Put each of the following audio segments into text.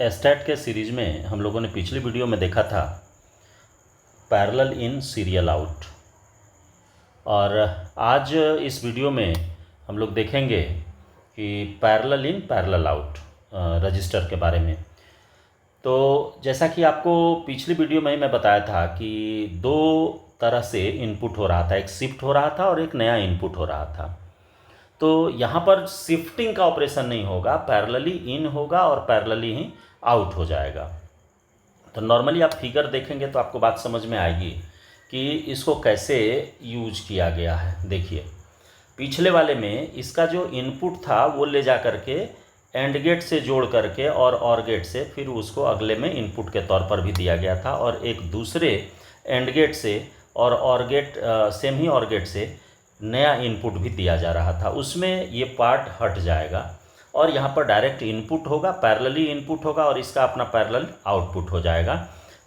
Estate के series में हम लोगों ने पिछली वीडियो में देखा था पैरेलल इन सीरियल आउट, और आज इस वीडियो में हम लोग देखेंगे कि parallel in parallel out register के बारे में। तो जैसा कि आपको पिछली वीडियो में मैं बताया था कि दो तरह से इनपुट हो रहा था, एक शिफ्ट हो रहा था और एक नया इनपुट हो रहा था। तो यहाँ पर शिफ्टिंग का ऑपरेशन नहीं होगा, पैरेलली इन होगा और पैरेलली ही आउट हो जाएगा। तो नॉर्मली आप फिगर देखेंगे तो आपको बात समझ में आएगी कि इसको कैसे यूज किया गया है। देखिए, पिछले वाले में इसका जो इनपुट था वो ले जा करके एंड गेट से जोड़ करके और गेट से फिर उसको अगले में इनपुट के तौर पर भी दिया गया था, और एक दूसरे एंड गेट से और गेट सेम ही और गेट से नया इनपुट भी दिया जा रहा था। उसमें ये पार्ट हट जाएगा और यहाँ पर डायरेक्ट इनपुट होगा, पैरेलली इनपुट होगा और इसका अपना पैरेलल आउटपुट हो जाएगा।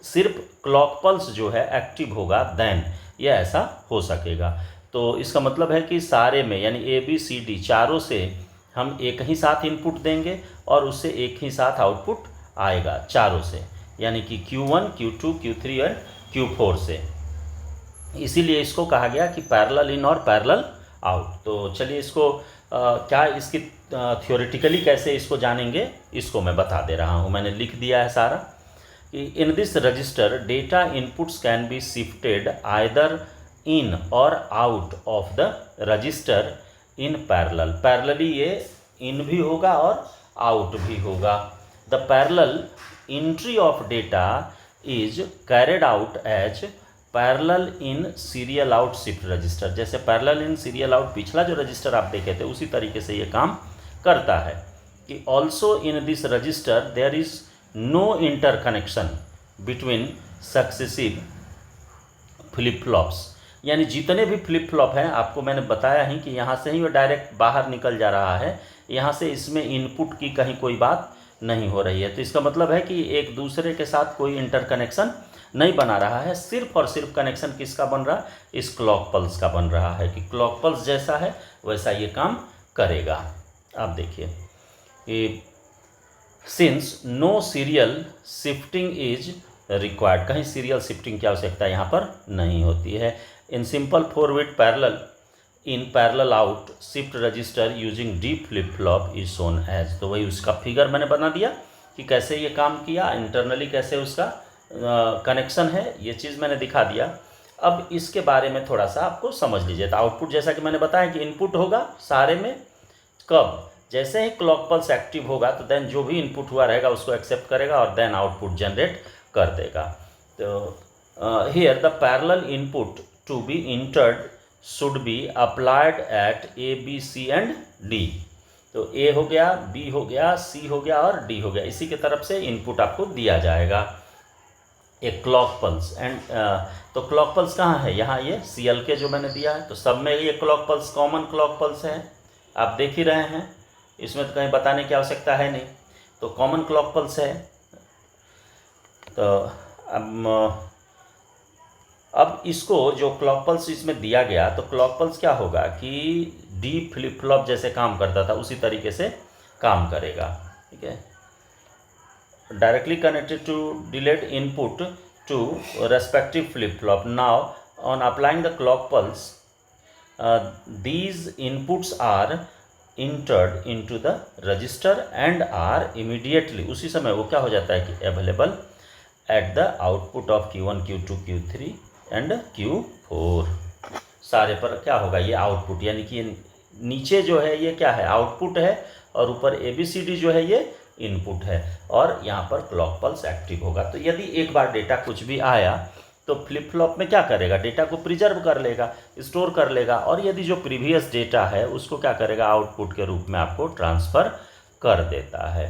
सिर्फ क्लॉक पल्स जो है एक्टिव होगा, देन ये ऐसा हो सकेगा। तो इसका मतलब है कि सारे में यानी ABCD चारों से हम एक ही साथ इनपुट देंगे और उससे एक ही साथ आउटपुट आएगा चारों से, यानी कि Q1, Q2, Q3 और Q4 से। इसीलिए इसको कहा गया कि पैरेलल इन और पैरेलल आउट। तो चलिए इसको क्या इसकी थ्योरेटिकली कैसे इसको जानेंगे, इसको मैं बता दे रहा हूँ। मैंने लिख दिया है सारा कि in this register data inputs can be shifted either in और out of the register in parallel. Parallelly ये इन भी होगा और आउट भी होगा। The parallel entry of data is carried out as parallel in serial out shift register. जैसे parallel in serial out पिछला जो रजिस्टर आप देखे थे उसी तरीके से ये काम करता है कि also in this register there is no interconnection between successive flip flops. यानी जितने भी फ्लिप फ्लॉप हैं, आपको मैंने बताया ही कि यहाँ से ही वो डायरेक्ट बाहर निकल जा रहा है, यहाँ से इसमें इनपुट की कहीं कोई बात नहीं हो रही है। तो इसका मतलब है कि एक दूसरे के साथ कोई इंटरकनेक्शन नहीं बना रहा है, सिर्फ और सिर्फ कनेक्शन किसका बन रहा है, इस क्लॉक पल्स का बन रहा है कि क्लॉक पल्स जैसा है वैसा ये काम करेगा। आप देखिए कि since no serial shifting is required, कहीं सीरियल शिफ्टिंग की आवश्यकता यहाँ पर नहीं होती है। In simple 4 bit parallel in parallel out shift register using D flip flop is shown as. तो वही उसका फिगर मैंने बना दिया कि कैसे ये काम किया, इंटरनली कैसे उसका कनेक्शन है, ये चीज़ मैंने दिखा दिया। अब इसके बारे में थोड़ा सा आपको समझ लीजिए। तो आउटपुट जैसा कि मैंने बताया कि इनपुट होगा सारे में, कब जैसे ही क्लॉक पल्स एक्टिव होगा तो देन जो भी इनपुट हुआ रहेगा उसको एक्सेप्ट करेगा और देन आउटपुट जनरेट कर देगा। तो here the parallel input to be entered should be applied at A, B, C and D। तो A हो गया, B हो गया, C हो गया और D हो गया। इसी के तरफ से इनपुट आपको दिया जाएगा एक क्लॉक पल्स। एंड तो क्लॉक पल्स कहाँ है, यहाँ ये CL के जो मैंने दिया है, तो सब में ये clock pulse common clock pulse है, आप देख ही रहे हैं, इसमें तो कहीं बताने की आवश्यकता है नहीं। तो कॉमन क्लॉक पल्स है। तो अब इसको जो क्लॉक पल्स इसमें दिया गया, तो क्लॉक पल्स क्या होगा कि डी फ्लिप फ्लॉप जैसे काम करता था उसी तरीके से काम करेगा। ठीक है, directly connected to delayed input to respective flip-flop. Now, on applying the clock pulse, these inputs are entered into the register and are immediately, उसी समय वो क्या हो जाता है कि available at the output of Q1, Q2, Q3 and Q4। सारे पर क्या होगा, ये आउटपुट, यानी कि नीचे जो है ये क्या है, आउटपुट है, और ऊपर ABCD जो है ये इनपुट है, और यहाँ पर क्लॉक पल्स एक्टिव होगा। तो यदि एक बार डेटा कुछ भी आया तो फ्लिप फ्लॉप में क्या करेगा, डेटा को प्रिजर्व कर लेगा, स्टोर कर लेगा, और यदि जो प्रीवियस डेटा है उसको क्या करेगा, आउटपुट के रूप में आपको ट्रांसफ़र कर देता है।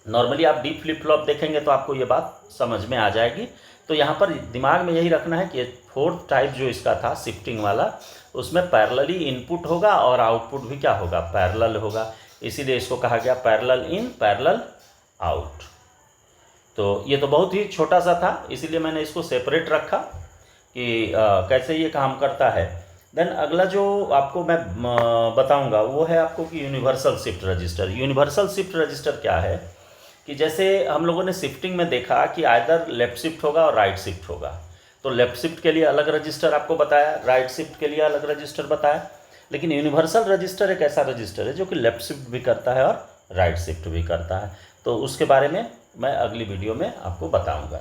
नॉर्मली आप डी फ्लिप फ्लॉप देखेंगे तो आपको ये बात समझ में आ जाएगी। तो यहाँ पर दिमाग में यही रखना है कि फोर्थ टाइप जो इसका था शिफ्टिंग वाला, उसमें पैरेलली इनपुट होगा और आउटपुट भी क्या होगा, पैरेलल होगा। इसीलिए इसको कहा गया पैरेलल इन पैरेलल आउट। तो ये तो बहुत ही छोटा सा था, इसीलिए मैंने इसको सेपरेट रखा कि कैसे ये काम करता है। देन अगला जो आपको मैं बताऊंगा वो है आपको कि universal shift register. Universal shift register क्या है कि जैसे हम लोगों ने शिफ्टिंग में देखा कि आइदर लेफ्ट शिफ्ट होगा और राइट शिफ्ट होगा, तो लेफ्ट शिफ्ट के लिए अलग रजिस्टर आपको बताया, राइट शिफ्ट के लिए अलग रजिस्टर बताया। लेकिन यूनिवर्सल रजिस्टर एक ऐसा रजिस्टर है जो कि लेफ्ट शिफ्ट भी करता है और राइट शिफ्ट भी करता है। तो उसके बारे में मैं अगली वीडियो में आपको बताऊंगा।